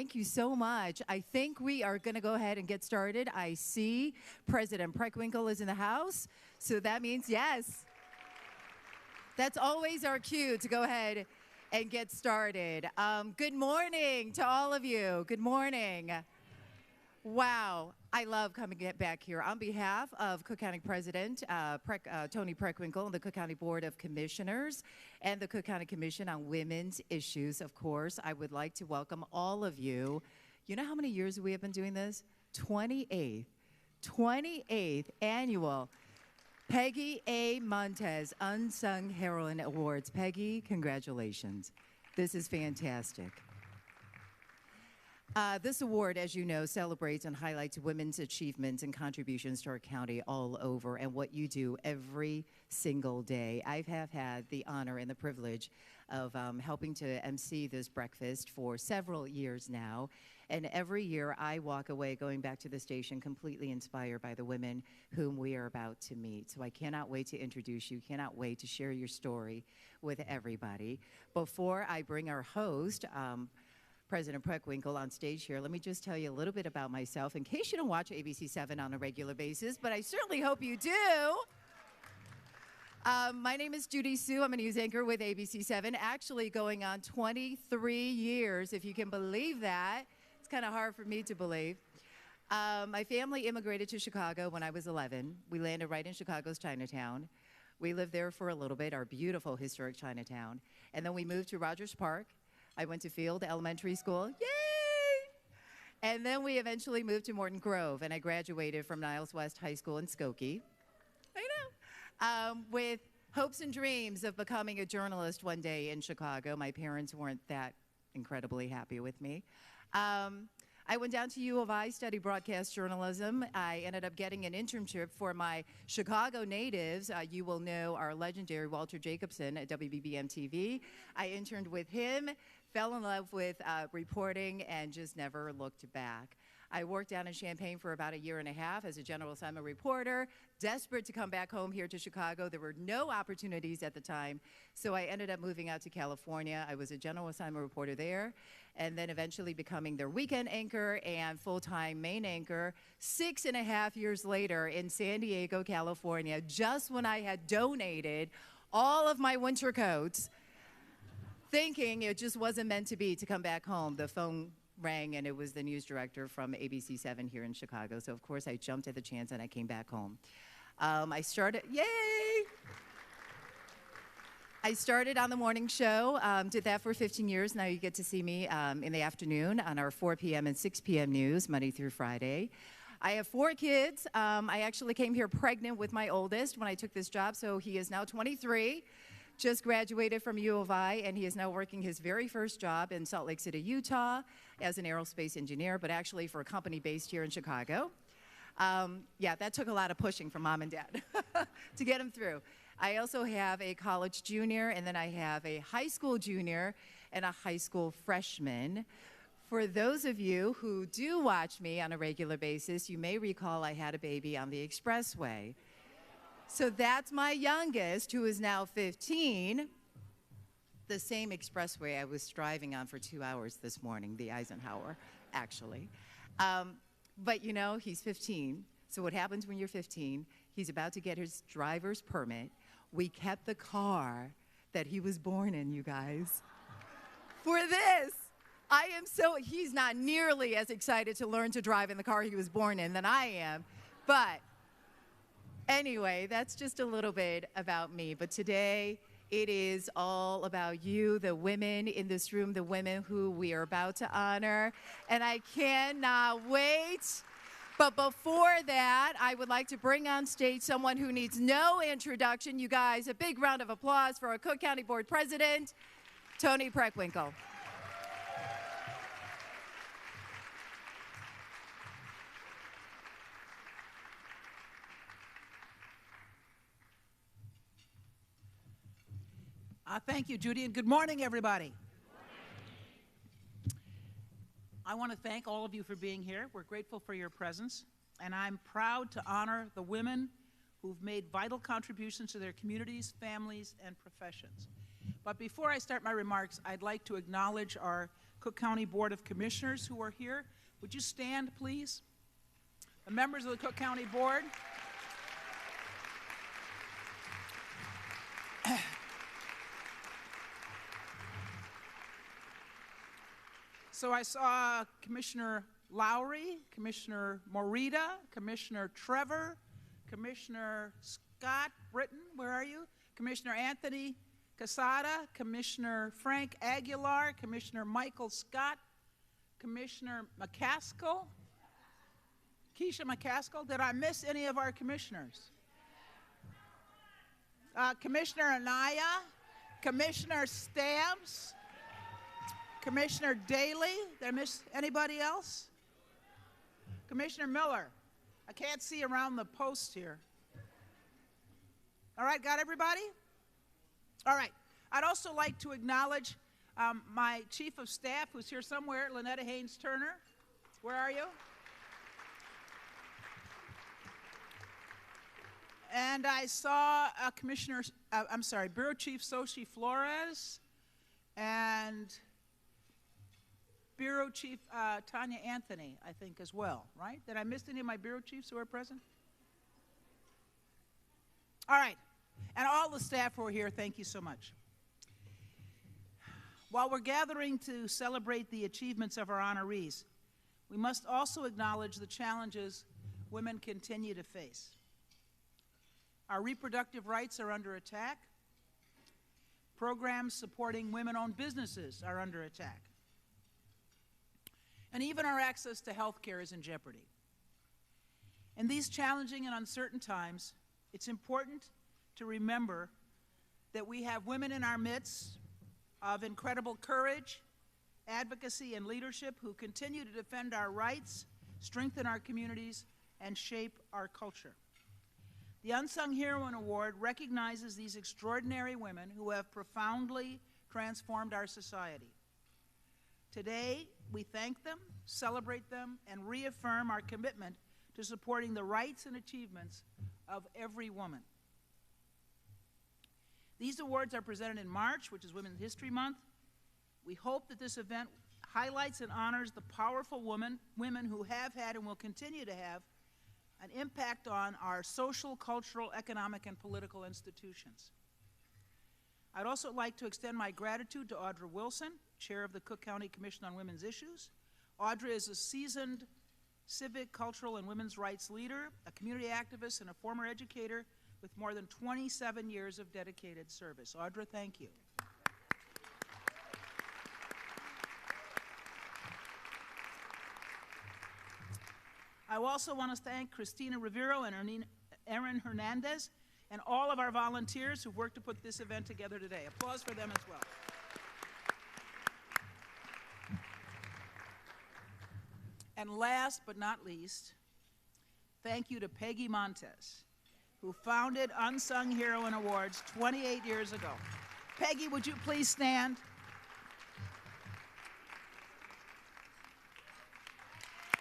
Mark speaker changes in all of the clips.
Speaker 1: Thank you so much. I think we are going to go ahead and get started. I see President Preckwinkle is in the house, so that means yes. That's always our cue to go ahead and get started. Good morning to all of you. Good morning. Wow, I love coming back here. On behalf of Cook County President Tony Preckwinkle and the Cook County Board of Commissioners and the Cook County Commission on Women's Issues, of course, I would like to welcome all of you. You know how many years we have been doing this? 28th Annual Peggy A. Montes Unsung Heroine Awards. Peggy, congratulations. This is fantastic. This award, as you know, celebrates and highlights women's achievements and contributions to our county all over and what you do every single day. I have had the honor and the privilege of helping to MC this breakfast for several years now. And every year I walk away going back to the station completely inspired by the women whom we are about to meet. So I cannot wait to introduce you, cannot wait to share your story with everybody. Before I bring our host, President Preckwinkle on stage here, let me just tell you a little bit about myself in case you don't watch ABC7 on a regular basis, but I certainly hope you do. My name is Judy Hsu. I'm a news anchor with ABC7, actually going on 23 years, if you can believe that. It's kind of hard for me to believe. My family immigrated to Chicago when I was 11. We landed right in Chicago's Chinatown. We lived there for a little bit, our beautiful historic Chinatown. And then we moved to Rogers Park. I went to Field Elementary School, yay! And then we eventually moved to Morton Grove, and I graduated from Niles West High School in Skokie. I know. With hopes and dreams of becoming a journalist one day in Chicago. My parents weren't that incredibly happy with me. I went down to U of I, studied broadcast journalism. I ended up getting an internship for my Chicago natives. You will know our legendary Walter Jacobson at WBBM-TV. I interned with him, fell in love with reporting, and just never looked back. I worked down in Champaign for about 1.5 years as a general assignment reporter, desperate to come back home here to Chicago. There were no opportunities at the time, so I ended up moving out to California. I was a general assignment reporter there, and then eventually becoming their weekend anchor and full-time main anchor 6.5 years later in San Diego, California, just when I had donated all of my winter coats, thinking it just wasn't meant to be to come back home. The phone rang, and it was the news director from ABC7 here in Chicago. So, of course, I jumped at the chance, and I came back home. I started on the morning show, did that for 15 years. Now you get to see me in the afternoon on our 4 p.m. and 6 p.m. news, Monday through Friday. I have 4 kids. I actually came here pregnant with my oldest when I took this job, so he is now 23. Just graduated from U of I, and he is now working his very first job in Salt Lake City, Utah, as an aerospace engineer, but actually for a company based here in Chicago. Yeah, that took a lot of pushing from mom and dad to get him through. I also have a college junior, and then I have a high school junior and a high school freshman. For those of you who do watch me on a regular basis, you may recall I had a baby on the expressway. So that's my youngest, who is now 15, the same expressway I was driving on for 2 hours this morning, the Eisenhower, actually. But, you know, he's 15. So what happens when you're 15? He's about to get his driver's permit. We kept the car that he was born in, you guys, for this. He's not nearly as excited to learn to drive in the car he was born in than I am, but anyway, that's just a little bit about me. But today, it is all about you, the women in this room, the women who we are about to honor. And I cannot wait. But before that, I would like to bring on stage someone who needs no introduction. You guys, a big round of applause for our Cook County Board President, Tony Preckwinkle.
Speaker 2: Thank you, Judy, and good morning, everybody. I want to thank all of you for being here. We're grateful for your presence, and I'm proud to honor the women who've made vital contributions to their communities, families, and professions. But before I start my remarks, I'd like to acknowledge our Cook County Board of Commissioners who are here. Would you stand, please? The members of the Cook County Board. So I saw Commissioner Lowry, Commissioner Morita, Commissioner Trevor, Commissioner Scott Britton, where are you? Commissioner Anthony Casada, Commissioner Frank Aguilar, Commissioner Michael Scott, Commissioner McCaskill, Keisha McCaskill. Did I miss any of our commissioners? Commissioner Anaya, Commissioner Stamps, Commissioner Daly. Did I miss anybody else? Commissioner Miller. I can't see around the post here. All right, got everybody? All right. I'd also like to acknowledge my Chief of Staff, who's here somewhere, Lynetta Haynes-Turner. Where are you? And I saw Bureau Chief Sochi Flores and Bureau Chief Tanya Anthony, I think, as well, right? Did I miss any of my Bureau Chiefs who are present? All right. And all the staff who are here, thank you so much. While we're gathering to celebrate the achievements of our honorees, we must also acknowledge the challenges women continue to face. Our reproductive rights are under attack. Programs supporting women-owned businesses are under attack. And even our access to health care is in jeopardy. In these challenging and uncertain times, it's important to remember that we have women in our midst of incredible courage, advocacy, and leadership who continue to defend our rights, strengthen our communities, and shape our culture. The Unsung Heroine Award recognizes these extraordinary women who have profoundly transformed our society. Today, we thank them, celebrate them, and reaffirm our commitment to supporting the rights and achievements of every woman. These awards are presented in March, which is Women's History Month. We hope that this event highlights and honors the powerful women who have had and will continue to have an impact on our social, cultural, economic, and political institutions. I'd also like to extend my gratitude to Audra Wilson, Chair of the Cook County Commission on Women's Issues. Audra is a seasoned civic, cultural, and women's rights leader, a community activist, and a former educator with more than 27 years of dedicated service. Audra, thank you. I also want to thank Christina Rivero and Erin Hernandez and all of our volunteers who worked to put this event together today. Applause for them as well. And last but not least, thank you to Peggy Montes, who founded Unsung Heroine Awards 28 years ago. Peggy, would you please stand?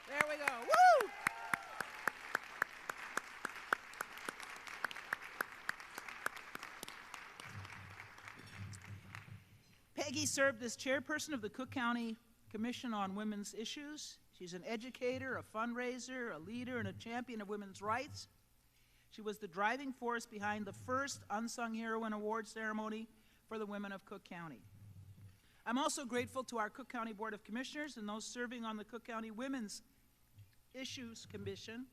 Speaker 2: There we go. Woo! Peggy served as chairperson of the Cook County Commission on Women's Issues. She's an educator, a fundraiser, a leader, and a champion of women's rights. She was the driving force behind the first Unsung Heroine Award ceremony for the women of Cook County. I'm also grateful to our Cook County Board of Commissioners and those serving on the Cook County Women's Issues Commission.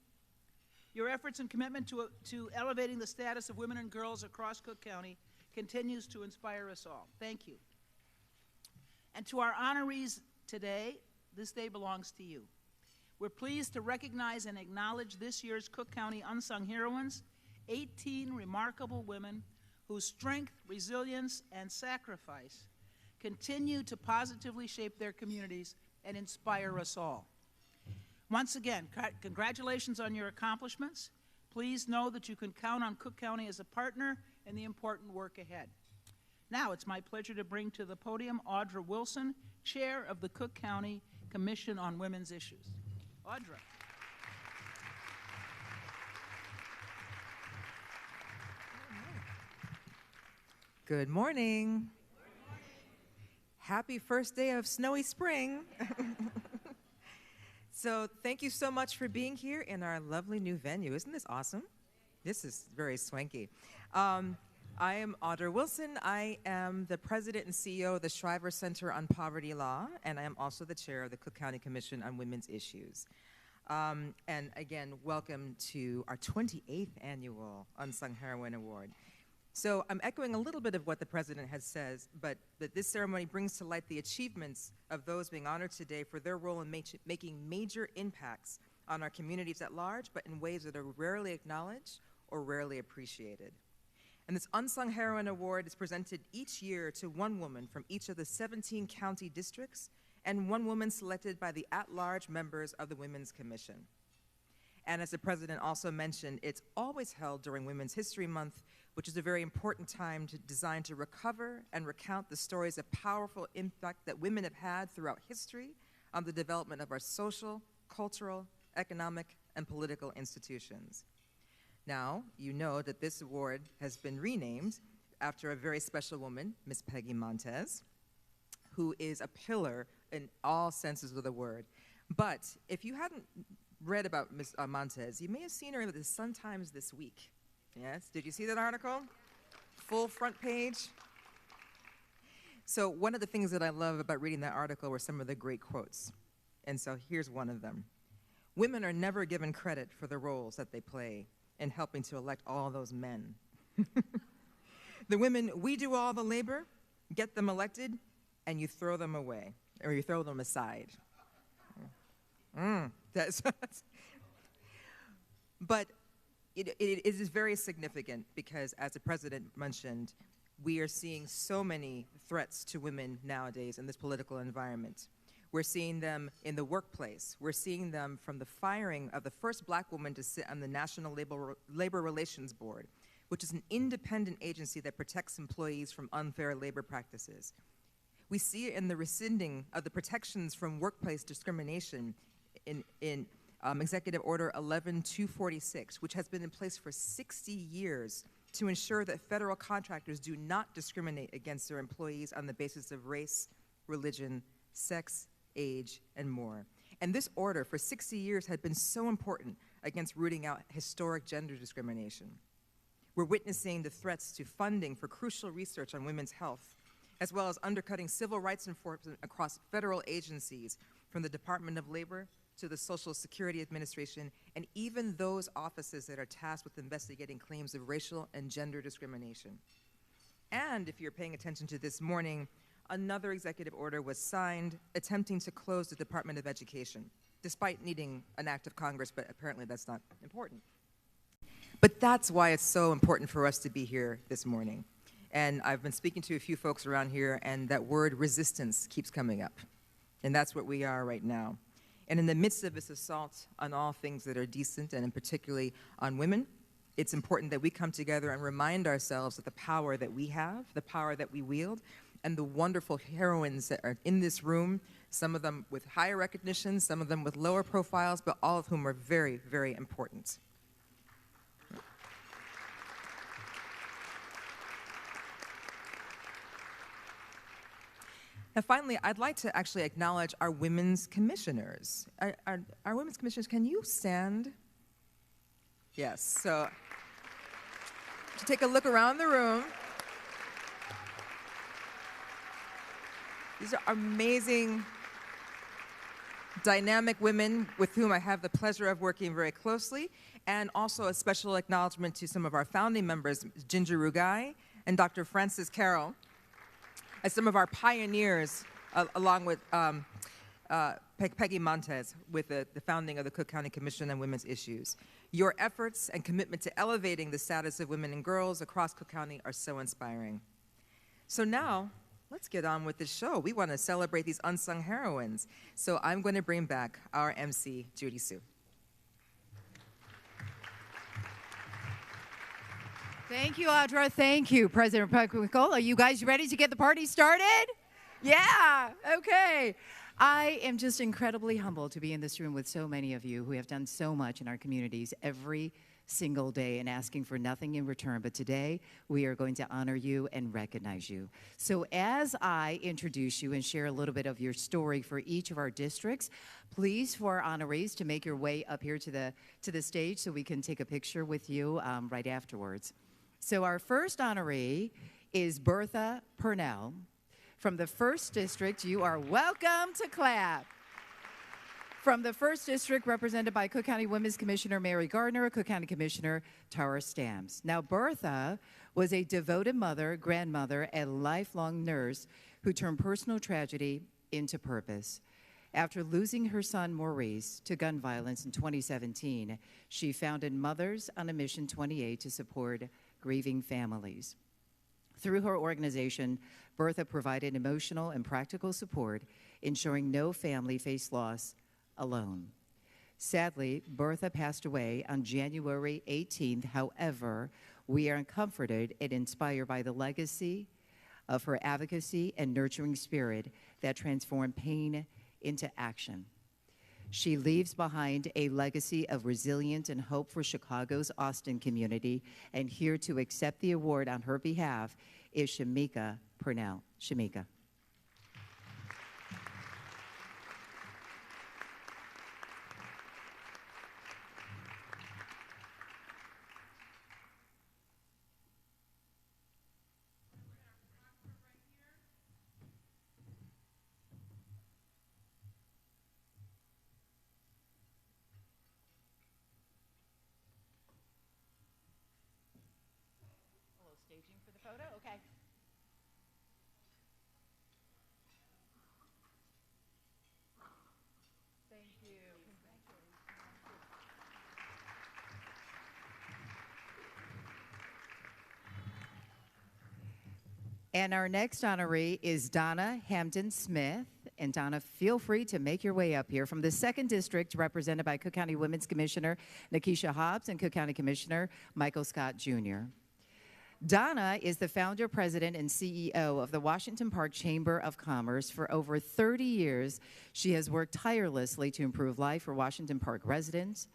Speaker 2: Your efforts and commitment to elevating the status of women and girls across Cook County continues to inspire us all. Thank you. And to our honorees today, this day belongs to you. We're pleased to recognize and acknowledge this year's Cook County Unsung Heroines, 18 remarkable women whose strength, resilience, and sacrifice continue to positively shape their communities and inspire us all. Once again, congratulations on your accomplishments. Please know that you can count on Cook County as a partner in the important work ahead. Now it's my pleasure to bring to the podium Audra Wilson, Chair of the Cook County Commission on Women's Issues. Audra.
Speaker 3: Good morning. Happy first day of snowy spring. So thank you so much for being here in our lovely new venue. Isn't this awesome? This is very swanky. I am Audra Wilson. I am the president and CEO of the Shriver Center on Poverty Law, and I am also the chair of the Cook County Commission on Women's Issues. And again, welcome to our 28th Annual Unsung Heroine Award. So I'm echoing a little bit of what the president has said, but this ceremony brings to light the achievements of those being honored today for their role in making major impacts on our communities at large, but in ways that are rarely acknowledged or rarely appreciated. And this Unsung Heroine Award is presented each year to one woman from each of the 17 county districts and one woman selected by the at-large members of the Women's Commission. And as the president also mentioned, it's always held during Women's History Month, which is a very important time designed to recover and recount the stories of powerful impact that women have had throughout history on the development of our social, cultural, economic, and political institutions. Now, you know that this award has been renamed after a very special woman, Miss Peggy Montes, who is a pillar in all senses of the word. But if you hadn't read about Miss Montes, you may have seen her in the Sun-Times this week. Yes, did you see that article? Full front page. So one of the things that I love about reading that article were some of the great quotes. And so here's one of them. Women are never given credit for the roles that they play in helping to elect all those men. The women, we do all the labor, get them elected, and you throw them away, or you throw them aside. But it is very significant because, as the president mentioned, we are seeing so many threats to women nowadays in this political environment. We're seeing them in the workplace. We're seeing them from the firing of the first black woman to sit on the National Labor Relations Board, which is an independent agency that protects employees from unfair labor practices. We see it in the rescinding of the protections from workplace discrimination in Executive Order 11246, which has been in place for 60 years to ensure that federal contractors do not discriminate against their employees on the basis of race, religion, sex, age, and more. And this order for 60 years had been so important against rooting out historic gender discrimination. We're witnessing the threats to funding for crucial research on women's health, as well as undercutting civil rights enforcement across federal agencies, from the Department of Labor to the Social Security Administration, and even those offices that are tasked with investigating claims of racial and gender discrimination. And if you're paying attention to this morning, another executive order was signed attempting to close the Department of Education, despite needing an act of Congress, but apparently that's not important. But that's why it's so important for us to be here this morning. And I've been speaking to a few folks around here, and that word resistance keeps coming up. And that's what we are right now. And in the midst of this assault on all things that are decent, and in particularly on women, it's important that we come together and remind ourselves of the power that we have, the power that we wield, and the wonderful heroines that are in this room, some of them with higher recognition, some of them with lower profiles, but all of whom are very, very important. And finally, I'd like to actually acknowledge our women's commissioners. Our women's commissioners, can you stand? Yes, so to take a look around the room. These are amazing, dynamic women with whom I have the pleasure of working very closely, and also a special acknowledgement to some of our founding members, Ginger Rugai and Dr. Frances Carroll, as some of our pioneers, along with Peggy Montes, with the founding of the Cook County Commission on Women's Issues. Your efforts and commitment to elevating the status of women and girls across Cook County are so inspiring. So now, let's get on with the show. We want to celebrate these unsung heroines. So I'm going to bring back our MC, Judy Hsu.
Speaker 1: Thank you, Audra. Thank you, President Preckwinkle. Are you guys ready to get the party started? Yeah, okay. I am just incredibly humbled to be in this room with so many of you who have done so much in our communities every single day and asking for nothing in return. But today, we are going to honor you and recognize you. So as I introduce you and share a little bit of your story for each of our districts, please, for our honorees, to make your way up here to the stage so we can take a picture with you right afterwards. So our first honoree is Bertha Purnell. From the 1st District, you are welcome to clap. From the 1st District, represented by Cook County Women's Commissioner Mary Gardner, Cook County Commissioner Tara Stamps. Now, Bertha was a devoted mother, grandmother, and lifelong nurse who turned personal tragedy into purpose. After losing her son, Maurice, to gun violence in 2017, she founded Mothers on a Mission 28 to support grieving families. Through her organization, Bertha provided emotional and practical support, ensuring no family faced loss alone. Sadly, Bertha passed away on January 18th. However, we are comforted and inspired by the legacy of her advocacy and nurturing spirit that transformed pain into action. She leaves behind a legacy of resilience and hope for Chicago's Austin community, and here to accept the award on her behalf is Shamika Purnell. Shamika. Staging for the photo? Okay. Thank you. And our next honoree is Donna Hampton Smith. And Donna, feel free to make your way up here. From the 2nd District, represented by Cook County Women's Commissioner Nikisha Hobbs and Cook County Commissioner Michael Scott Jr. Donna is the founder, president, and CEO of the Washington Park Chamber of Commerce. For over 30 years, she has worked tirelessly to improve life for Washington Park residents.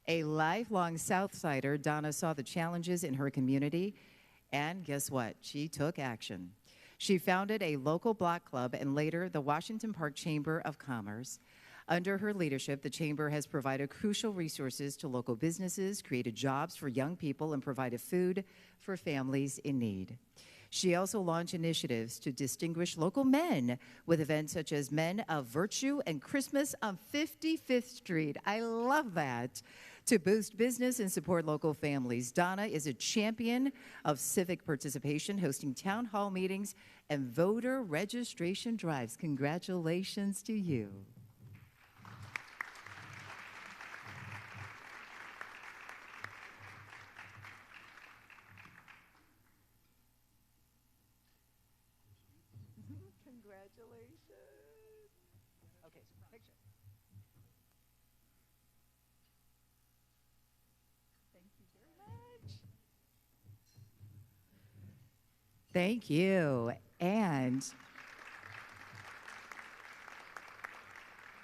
Speaker 1: A lifelong Southsider, Donna saw the challenges in her community, and guess what? She took action. She founded a local block club and later the Washington Park Chamber of Commerce. Under her leadership, the Chamber has provided crucial resources to local businesses, created jobs for young people, and provided food for families in need. She also launched initiatives to distinguish local men with events such as Men of Virtue and Christmas on 55th Street. I love that. To boost business and support local families, Donna is a champion of civic participation, hosting town hall meetings and voter registration drives. Congratulations to you. Congratulations. Okay, so picture. Thank you very much. Thank you. And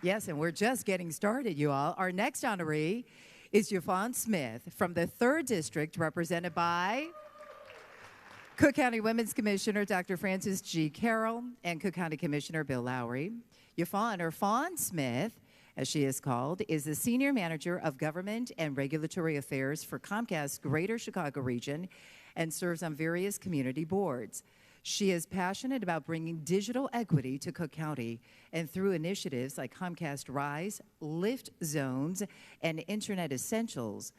Speaker 1: yes, and we're just getting started, you all. Our next honoree is Yvonne Smith from the 3rd District, represented by Cook County Women's Commissioner Dr. Frances G. Carroll and Cook County Commissioner Bill Lowry. Yvonne, or Fawn Smith, as she is called, is the Senior Manager of Government and Regulatory Affairs for Comcast's Greater Chicago region and serves on various community boards. She is passionate about bringing digital equity to Cook County, and through initiatives like Comcast Rise, Lift Zones, and Internet Essentials.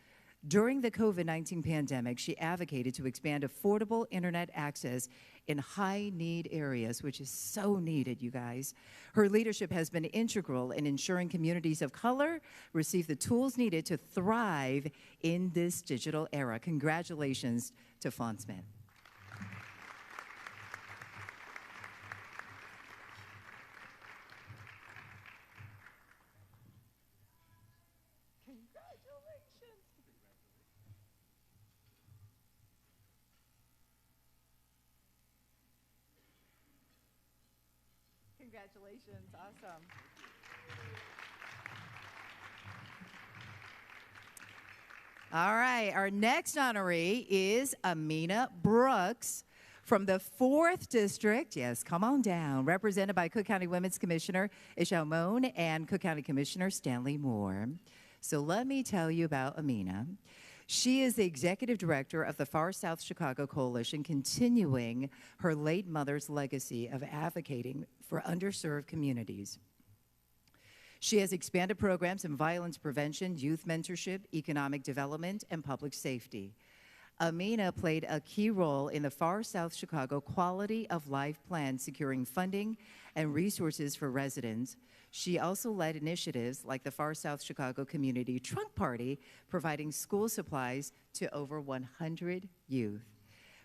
Speaker 1: During the COVID-19 pandemic, she advocated to expand affordable internet access in high-need areas, which is so needed, you guys. Her leadership has been integral in ensuring communities of color receive the tools needed to thrive in this digital era. Congratulations to Fawn Smith. Congratulations, awesome. All right, our next honoree is Amina Brooks from the 4th District. Yes, come on down. Represented by Cook County Women's Commissioner Ishao Moan and Cook County Commissioner Stanley Moore. So let me tell you about Amina. She is the executive director of the Far South Chicago Coalition, continuing her late mother's legacy of advocating for underserved communities. She has expanded programs in violence prevention, youth mentorship, economic development, and public safety. Amina played a key role in the Far South Chicago Quality of Life Plan, securing funding and resources for residents. She also led initiatives like the Far South Chicago Community Trunk Party, providing school supplies to over 100 youth.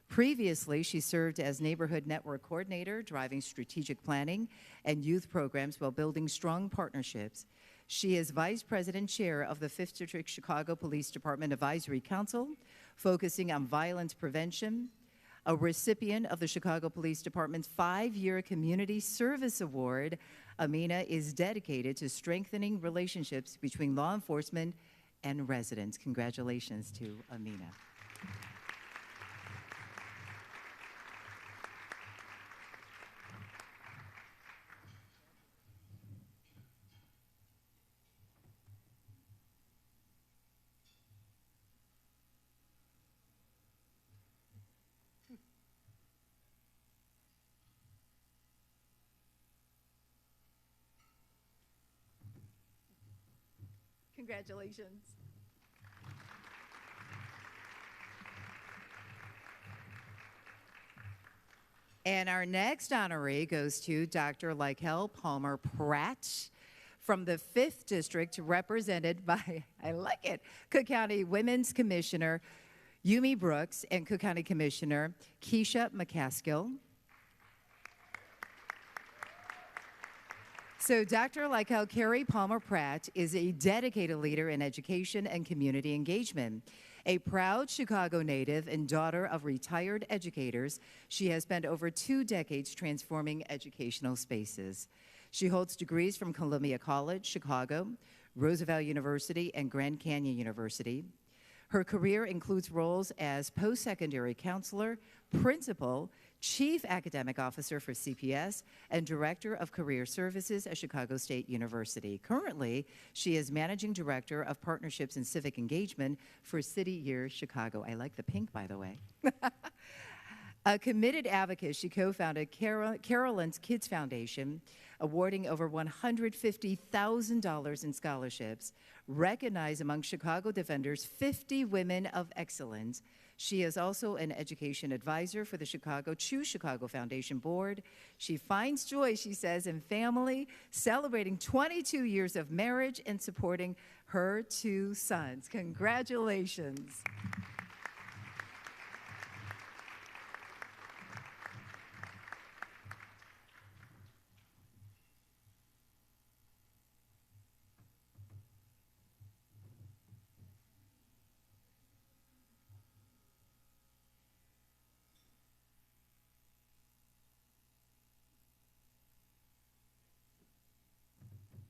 Speaker 1: Previously, she served as Neighborhood Network Coordinator, driving strategic planning and youth programs while building strong partnerships. She is Vice President Chair of the 5th District Chicago Police Department Advisory Council, focusing on violence prevention, a recipient of the Chicago Police Department's 5-year Community Service Award. Amina is dedicated to strengthening relationships between law enforcement and residents. Congratulations to Amina. Congratulations. And our next honoree goes to Dr. Lykel Palmer Pratt from the 5th District, represented by, I like it, Cook County Women's Commissioner Yumi Brooks and Cook County Commissioner Keisha McCaskill. So Dr. Lykel Carey Palmer Pratt is a dedicated leader in education and community engagement. A proud Chicago native and daughter of retired educators, she has spent over 2 decades transforming educational spaces. She holds degrees from Columbia College, Chicago, Roosevelt University, and Grand Canyon University. Her career includes roles as post-secondary counselor, principal, Chief Academic Officer for CPS, and Director of Career Services at Chicago State University. Currently, she is Managing Director of Partnerships and Civic Engagement for City Year Chicago. I like the pink, by the way. A committed advocate, she co-founded Carolyn's Kids Foundation, awarding over $150,000 in scholarships, recognized among Chicago Defenders 50 Women of Excellence. She is also an education advisor for the Choose Chicago Foundation Board. She finds joy, she says, in family, celebrating 22 years of marriage and supporting her 2 sons. Congratulations.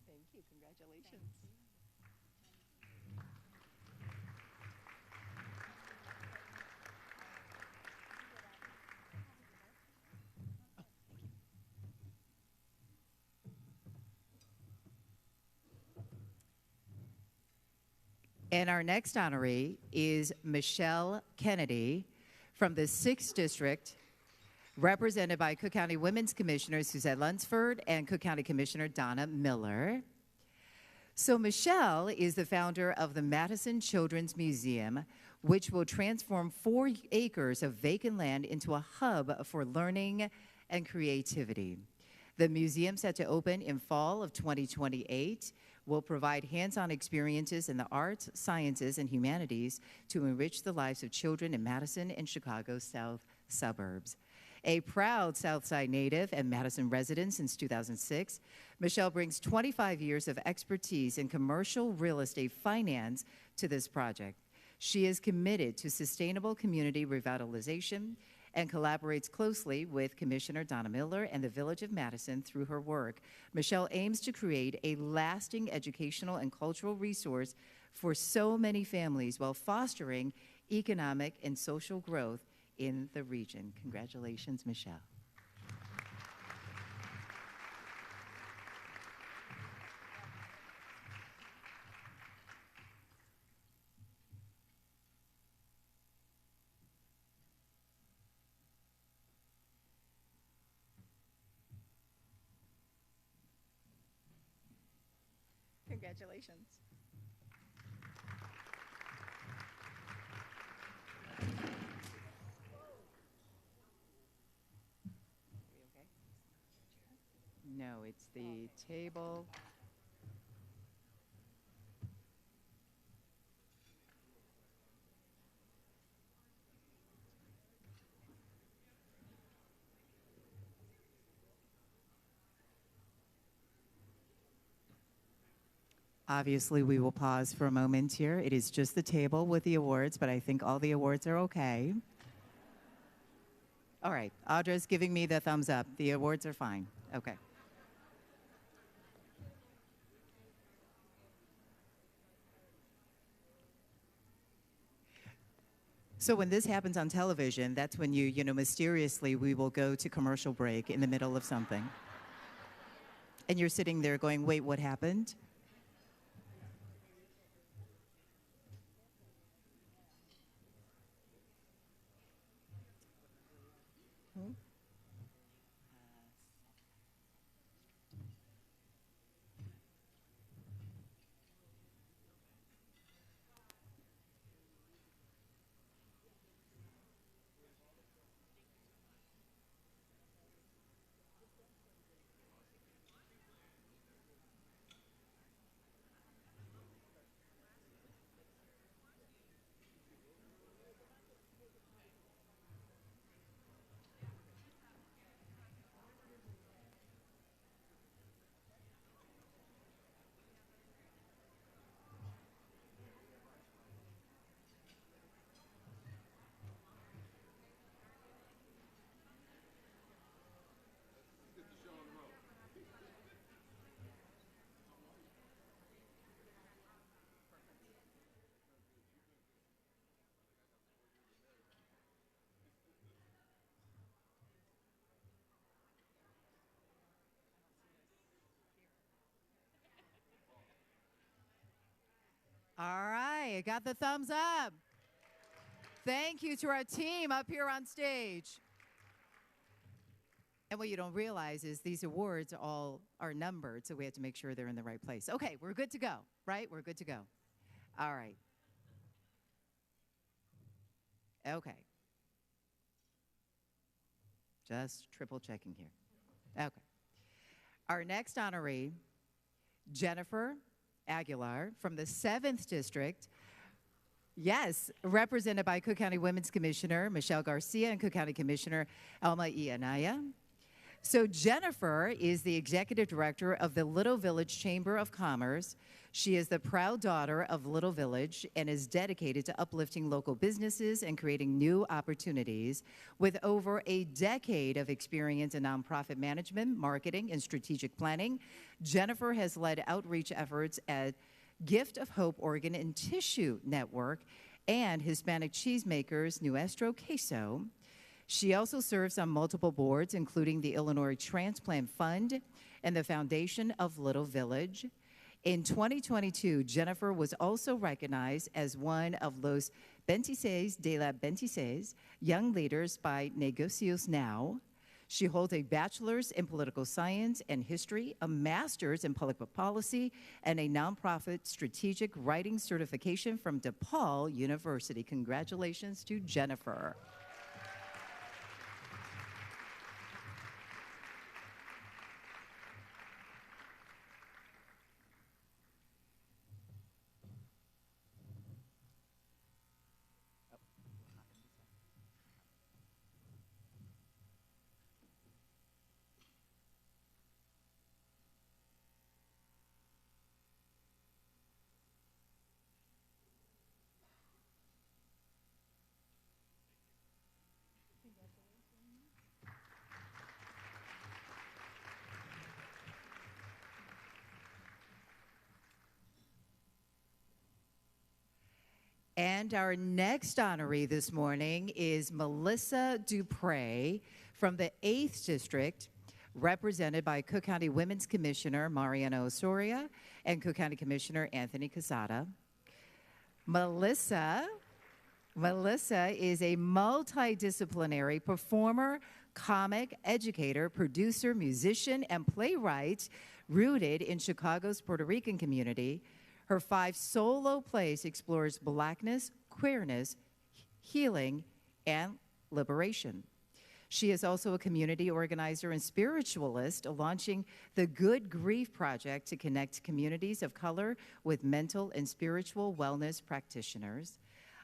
Speaker 1: Thank you. Congratulations. And our next honoree is Michelle Kennedy from the 6th District, represented by Cook County Women's Commissioner Suzette Lunsford and Cook County Commissioner Donna Miller. So Michelle is the founder of the Madison Children's Museum, which will transform 4 acres of vacant land into a hub for learning and creativity. The museum, set to open in fall of 2028, will provide hands-on experiences in the arts, sciences, and humanities to enrich the lives of children in Madison and Chicago's south suburbs. A proud Southside native and Madison resident since 2006, Michelle brings 25 years of expertise in commercial real estate finance to this project. She is committed to sustainable community revitalization and collaborates closely with Commissioner Donna Miller and the Village of Madison through her work. Michelle aims to create a lasting educational and cultural resource for so many families while fostering economic and social growth in the region. Congratulations, Michelle. Congratulations. No, it's the table. Obviously, we will pause for a moment here. It is just the table with the awards, but I think all the awards are okay. All right, Audra's giving me the thumbs up. The awards are fine. Okay. So when this happens on television, that's when mysteriously we will go to commercial break in the middle of something. And you're sitting there going, wait, what happened? All right, I got the thumbs up. Thank you to our team up here on stage. And what you don't realize is these awards all are numbered, so we have to make sure they're in the right place. Okay, we're good to go, right? We're good to go. All right. Okay. Just triple checking here. Okay. Our next honoree, Jennifer Aguilar from the 7th District. Yes, represented by Cook County Women's Commissioner Michelle Garcia and Cook County Commissioner Alma E. Anaya. So Jennifer is the Executive Director of the Little Village Chamber of Commerce. She is the proud daughter of Little Village and is dedicated to uplifting local businesses and creating new opportunities. With over a decade of experience in nonprofit management, marketing, and strategic planning, Jennifer has led outreach efforts at Gift of Hope Organ and Tissue Network and Hispanic Cheesemakers Nuestro Queso. She also serves on multiple boards, including the Illinois Transplant Fund and the Foundation of Little Village. In 2022, Jennifer was also recognized as one of Los 26 de la 26 Young Leaders by Negocios Now. She holds a bachelor's in political science and history, a master's in public policy, and a nonprofit strategic writing certification from DePaul University. Congratulations to Jennifer. And our next honoree this morning is Melissa Dupre from the 8th District, represented by Cook County Women's Commissioner Mariana Osoria and Cook County Commissioner Anthony Casada. Melissa is a multidisciplinary performer, comic, educator, producer, musician, and playwright rooted in Chicago's Puerto Rican community. Her 5 solo plays explores Blackness, queerness, healing, and liberation. She is also a community organizer and spiritualist, launching the Good Grief Project to connect communities of color with mental and spiritual wellness practitioners.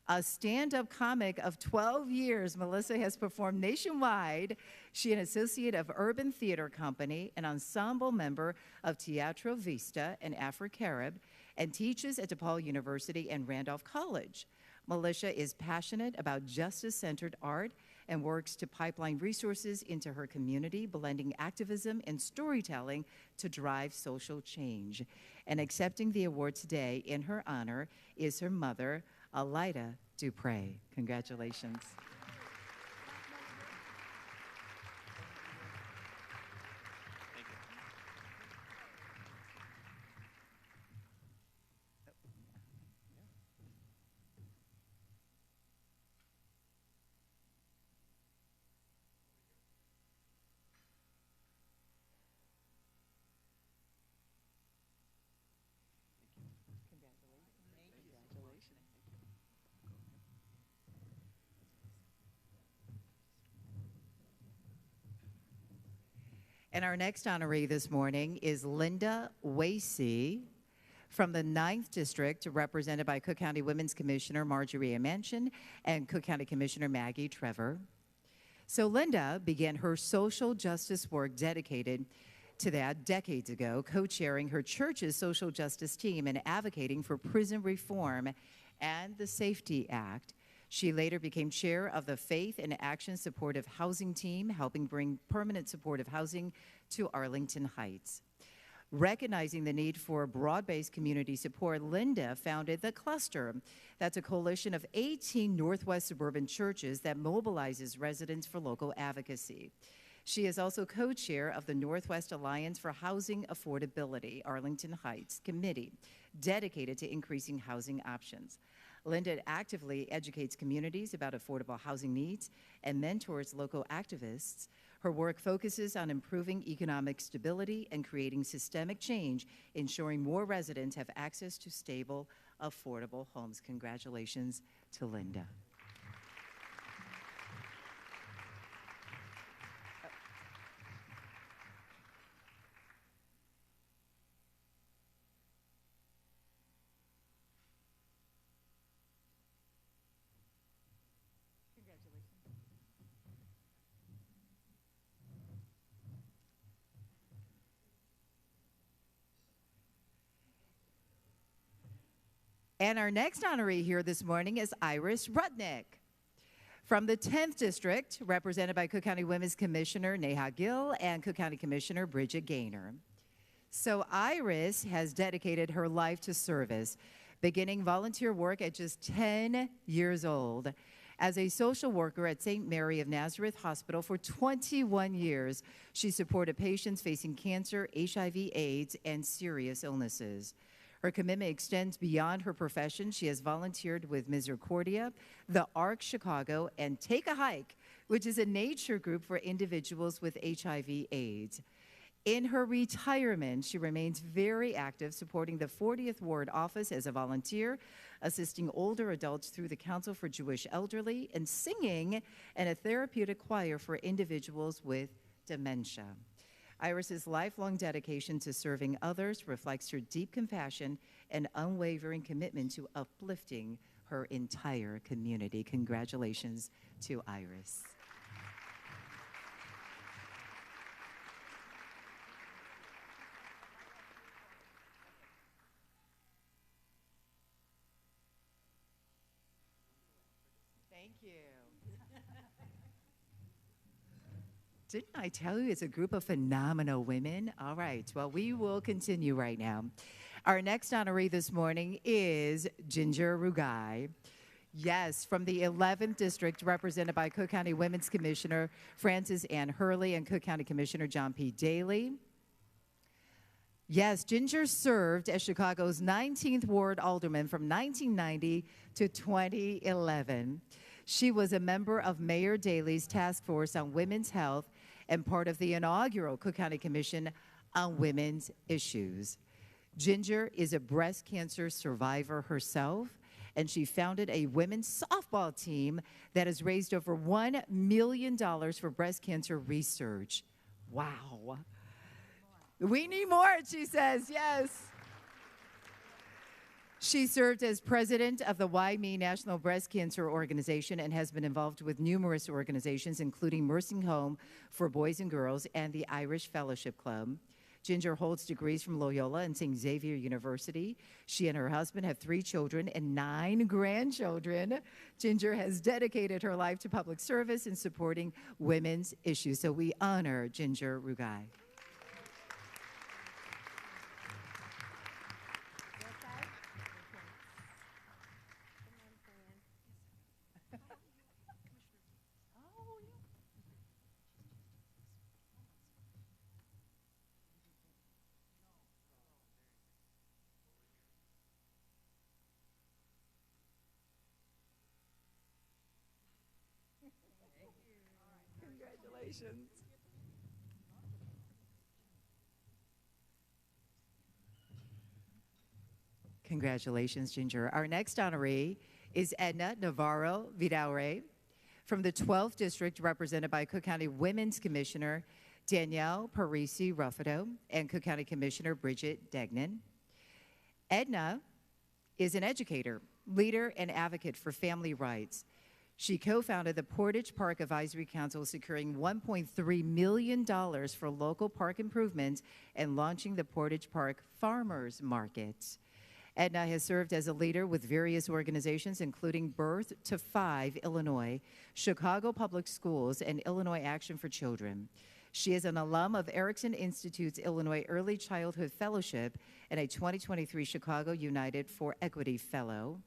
Speaker 1: A stand-up comic of 12 years, Melissa has performed nationwide. She is an associate of Urban Theater Company, an ensemble member of Teatro Vista and Afro-Carib, and teaches at DePaul University and Randolph College. Melissa is passionate about justice-centered art and works to pipeline resources into her community, blending activism and storytelling to drive social change. And accepting the award today in her honor is her mother, Alida Dupre. Congratulations. And our next honoree this morning is Linda Wasey from the 9th District, represented by Cook County Women's Commissioner Marjorie Manchin and Cook County Commissioner Maggie Trevor. So Linda began her social justice work dedicated to that decades ago, co-chairing her church's social justice team and advocating for prison reform and the Safety Act. She later became chair of the Faith and Action Supportive Housing Team, helping bring permanent supportive housing to Arlington Heights. Recognizing the need for broad-based community support, Linda founded The Cluster. That's a coalition of 18 Northwest suburban churches that mobilizes residents for local advocacy. She is also co-chair of the Northwest Alliance for Housing Affordability, Arlington Heights Committee, dedicated to increasing housing options. Linda actively educates communities about affordable housing needs and mentors local activists. Her work focuses on improving economic stability and creating systemic change, ensuring more residents have access to stable, affordable homes. Congratulations to Linda. And our next honoree here this morning is Iris Rudnick from the 10th District, represented by Cook County Women's Commissioner Neha Gill and Cook County Commissioner Bridget Gaynor. So Iris has dedicated her life to service, beginning volunteer work at just 10 years old. As a social worker at St. Mary of Nazareth Hospital for 21 years, she supported patients facing cancer, HIV/AIDS, and serious illnesses. Her commitment extends beyond her profession. She has volunteered with Misericordia, the Ark Chicago, and Take a Hike, which is a nature group for individuals with HIV/AIDS. In her retirement, she remains very active, supporting the 40th Ward office as a volunteer, assisting older adults through the Council for Jewish Elderly, and singing in a therapeutic choir for individuals with dementia. Iris's lifelong dedication to serving others reflects her deep compassion and unwavering commitment to uplifting her entire community. Congratulations to Iris. Thank you. Didn't I tell you it's a group of phenomenal women? All right, well, we will continue right now. Our next honoree this morning is Ginger Rugai Yes, from the 11th District, represented by Cook County Women's Commissioner Frances Ann Hurley and Cook County Commissioner John P. Daly. Yes, Ginger served as Chicago's 19th Ward Alderman from 1990 to 2011. She was a member of Mayor Daley's Task Force on Women's Health and part of the inaugural Cook County Commission on Women's Issues. Ginger is a breast cancer survivor herself, and she founded a women's softball team that has raised over $1 million for breast cancer research. Wow. We need more, she says, yes. She served as president of the Why Me National Breast Cancer Organization and has been involved with numerous organizations, including Nursing Home for Boys and Girls and the Irish Fellowship Club. Ginger holds degrees from Loyola and St. Xavier University. She and her husband have 3 children and 9 grandchildren. Ginger has dedicated her life to public service and supporting women's issues. So we honor Ginger Rugai. Congratulations. Congratulations, Ginger. Our next honoree is Edna Navarro Vidaure from the 12th District, represented by Cook County Women's Commissioner Danielle Parisi Ruffido and Cook County Commissioner Bridget Degnan. Edna is an educator, leader, and advocate for family rights. She co-founded the Portage Park Advisory Council, securing $1.3 million for local park improvements and launching the Portage Park Farmers Market. Edna has served as a leader with various organizations, including Birth to 5 Illinois, Chicago Public Schools, and Illinois Action for Children. She is an alum of Erickson Institute's Illinois Early Childhood Fellowship and a 2023 Chicago United for Equity Fellow.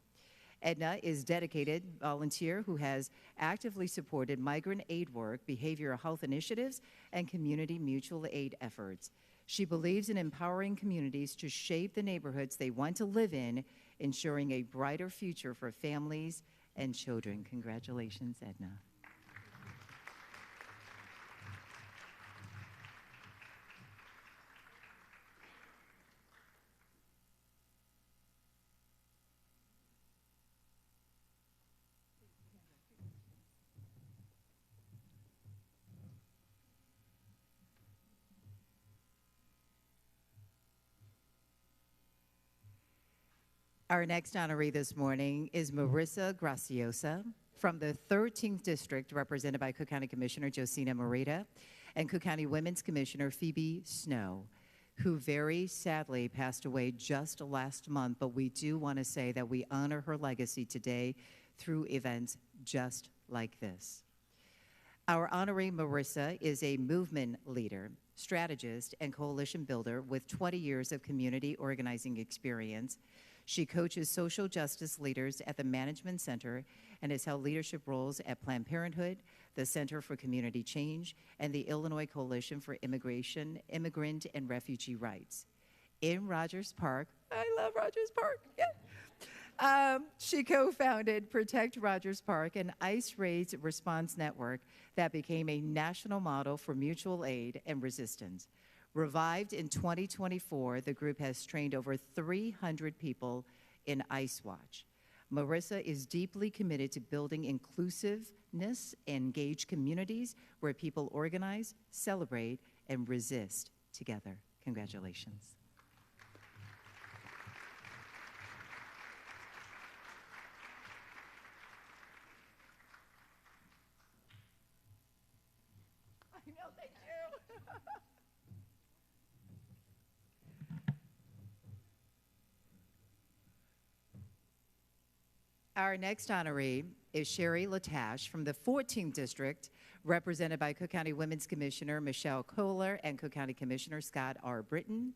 Speaker 1: Edna is a dedicated volunteer who has actively supported migrant aid work, behavioral health initiatives, and community mutual aid efforts. She believes in empowering communities to shape the neighborhoods they want to live in, ensuring a brighter future for families and children. Congratulations, Edna. Our next honoree this morning is Marissa Graciosa from the 13th District, represented by Cook County Commissioner Josina Morita and Cook County Women's Commissioner Phoebe Snow, who very sadly passed away just last month, but we do want to say that we honor her legacy today through events just like this. Our honoree Marissa is a movement leader, strategist, and coalition builder with 20 years of community organizing experience. She coaches social justice leaders at the Management Center and has held leadership roles at Planned Parenthood, the Center for Community Change, and the Illinois Coalition for Immigration, Immigrant, and Refugee Rights. In Rogers Park, I love Rogers Park, yeah. She co-founded Protect Rogers Park, an ICE raids response network that became a national model for mutual aid and resistance. Revived in 2024, the group has trained over 300 people in ICE Watch. Marissa is deeply committed to building inclusiveness and engaged communities where people organize, celebrate, and resist together. Congratulations. I know, thank you. Our next honoree is Sherry Latache from the 14th District, represented by Cook County Women's Commissioner Michelle Kohler and Cook County Commissioner Scott R. Britton.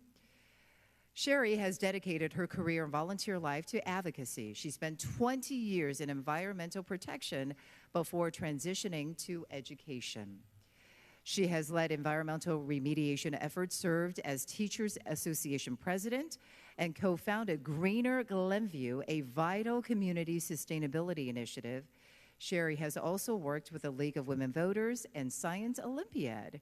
Speaker 1: Sherry has dedicated her career and volunteer life to advocacy. She spent 20 years in environmental protection before transitioning to education. She has led environmental remediation efforts, served as Teachers Association president, and co-founded Greener Glenview, a vital community sustainability initiative. Sherry has also worked with the League of Women Voters and Science Olympiad.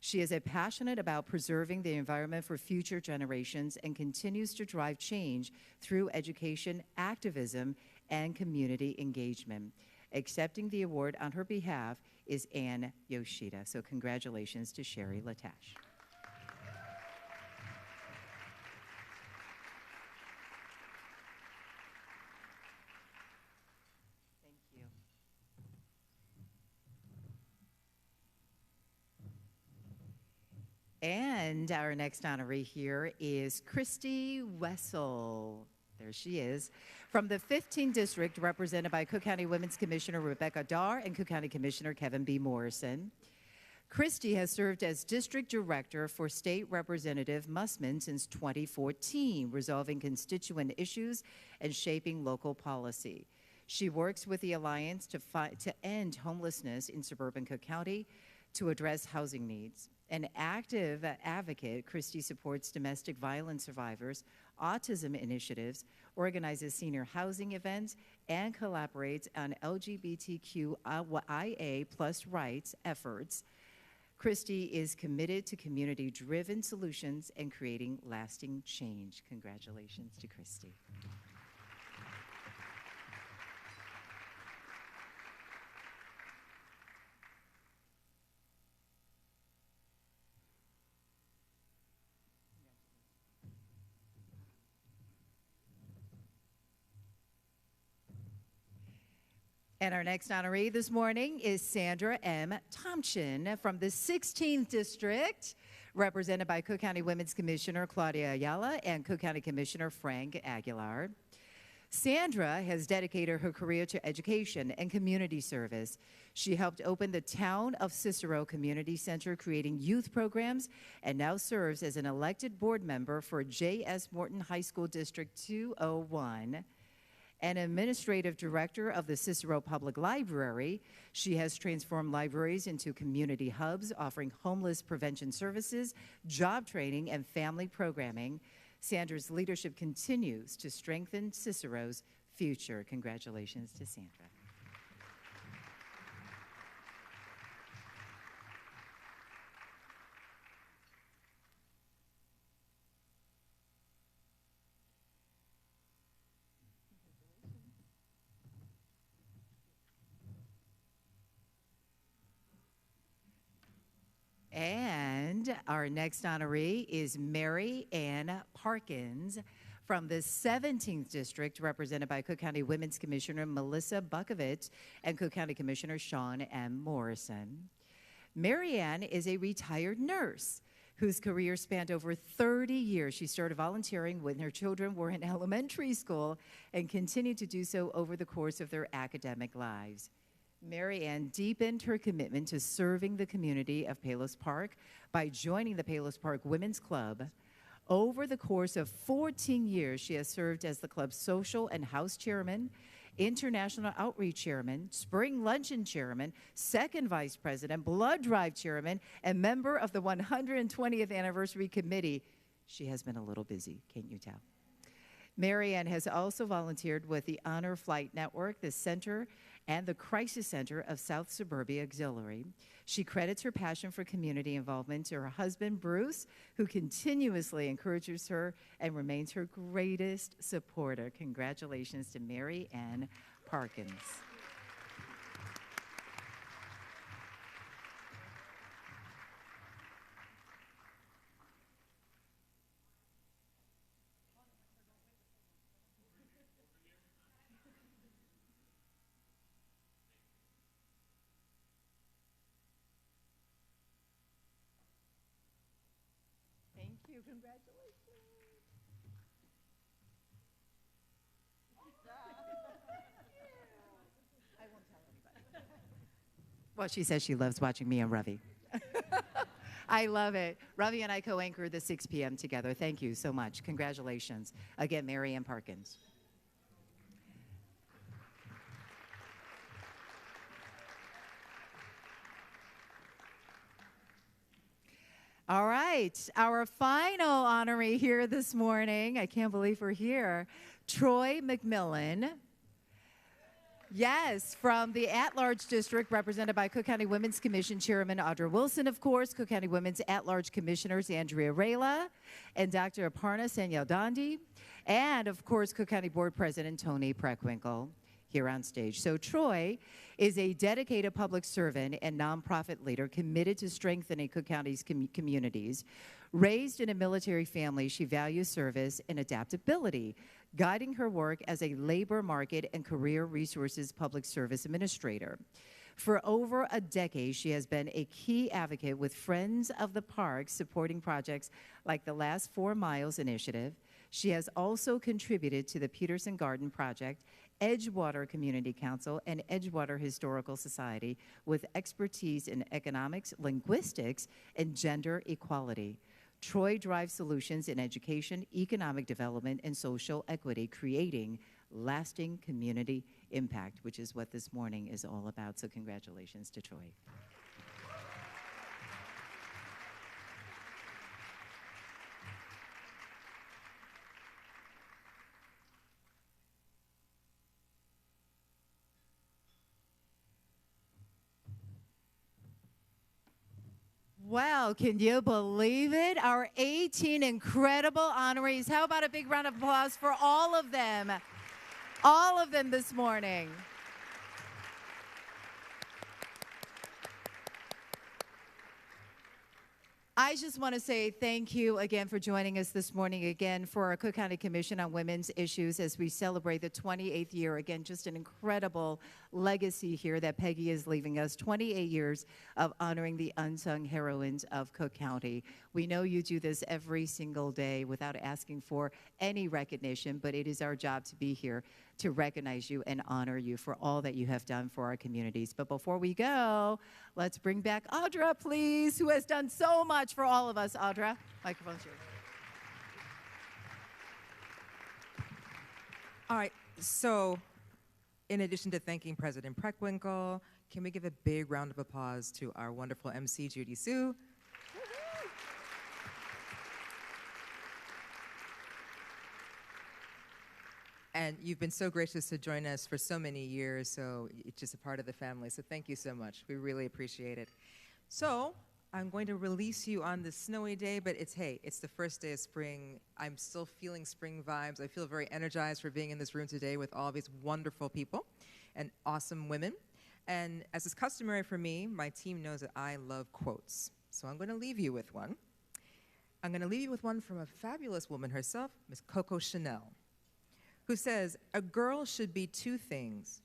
Speaker 1: She is passionate about preserving the environment for future generations and continues to drive change through education, activism, and community engagement. Accepting the award on her behalf is Ann Yoshida. So congratulations to Sherry Latash. Thank you. And our next honoree here is Christy Wessel. There she is. From the 15th District, represented by Cook County Women's Commissioner Rebecca Darr and Cook County Commissioner Kevin B. Morrison. Christy has served as District Director for State Representative Mussman since 2014, resolving constituent issues and shaping local policy. She works with the Alliance to end homelessness in suburban Cook County, to address housing needs. An active advocate, Christy supports domestic violence survivors, autism initiatives, organizes senior housing events, and collaborates on LGBTQIA+ rights efforts. Christy is committed to community-driven solutions and creating lasting change. Congratulations to Christy. And our next honoree this morning is Sandra M. Thompson from the 16th District, represented by Cook County Women's Commissioner Claudia Ayala and Cook County Commissioner Frank Aguilar. Sandra has dedicated her career to education and community service. She helped open the Town of Cicero Community Center, creating youth programs, and now serves as an elected board member for J.S. Morton High School District 201. An administrative director of the Cicero Public Library. She has transformed libraries into community hubs, offering homeless prevention services, job training, and family programming. Sandra's leadership continues to strengthen Cicero's future. Congratulations to Sandra. And our next honoree is Mary Ann Parkins from the 17th District, represented by Cook County Women's Commissioner Melissa Bukovitz and Cook County Commissioner Sean M. Morrison. Mary Ann is a retired nurse whose career spanned over 30 years. She started volunteering when her children were in elementary school and continued to do so over the course of their academic lives. Mary Ann deepened her commitment to serving the community of Palos Park by joining the Palos Park Women's Club. Over the course of 14 years, she has served as the club's social and house chairman, international outreach chairman, spring luncheon chairman, second vice president, blood drive chairman, and member of the 120th anniversary committee. She has been a little busy, can't you tell? Mary Ann has also volunteered with the Honor Flight Network, the Center, and the Crisis Center of South Suburbia Auxiliary. She credits her passion for community involvement to her husband, Bruce, who continuously encourages her and remains her greatest supporter. Congratulations to Mary Ann Parkins. Thank you. Congratulations. I won't tell anybody. Well, she says she loves watching me and Ravi. I love it. Ravi and I co-anchored the 6 p.m. together. Thank you so much. Congratulations. Again, Mary Ann Parkins. All right, our final honoree here this morning, I can't believe we're here, Troy McMillan. Yes, from the at-large district represented by Cook County Women's Commission Chairman Audra Wilson, of course, Cook County Women's at-large commissioners Andrea Rayla and Dr. Aparna Sanyal-Dandi, and of course, Cook County Board President Tony Preckwinkle here on stage. So Troy is a dedicated public servant and nonprofit leader committed to strengthening Cook County's communities. Raised in a military family, she values service and adaptability, guiding her work as a labor market and career resources public service administrator. For over a decade, she has been a key advocate with Friends of the Park, supporting projects like the Last 4 Miles initiative. She has also contributed to the Peterson Garden Project, Edgewater Community Council, and Edgewater Historical Society with expertise in economics, linguistics, and gender equality. Troy drives solutions in education, economic development, and social equity, creating lasting community impact, which is what this morning is all about. So congratulations to Troy. Wow, can you believe it? Our 18 incredible honorees. How about a big round of applause for all of them? All of them this morning. I just want to say thank you again for joining us this morning again for our Cook County Commission on Women's Issues as we celebrate the 28th year. Again, just an incredible legacy here that Peggy is leaving us. 28 years of honoring the unsung heroines of Cook County. We know you do this every single day without asking for any recognition, but it is our job to be here to recognize you and honor you for all that you have done for our communities. But before we go, let's bring back Audra, please, who has done so much for all of us. Audra, microphone's yours.
Speaker 3: All right, so in addition to thanking President Preckwinkle, can we give a big round of applause to our wonderful MC, Judy Hsu? And you've been so gracious to join us for so many years, so it's just a part of the family. So thank you so much. We really appreciate it. So I'm going to release you on this snowy day, but it's the first day of spring. I'm still feeling spring vibes. I feel very energized for being in this room today with all these wonderful people and awesome women. And as is customary for me, my team knows that I love quotes. So I'm going to leave you with one. I'm going to leave you with one from a fabulous woman herself, Miss Coco Chanel, who says, a girl should be 2 things,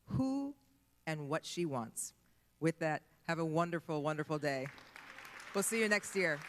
Speaker 3: who and what she wants. With that, have a wonderful, wonderful day. We'll see you next year.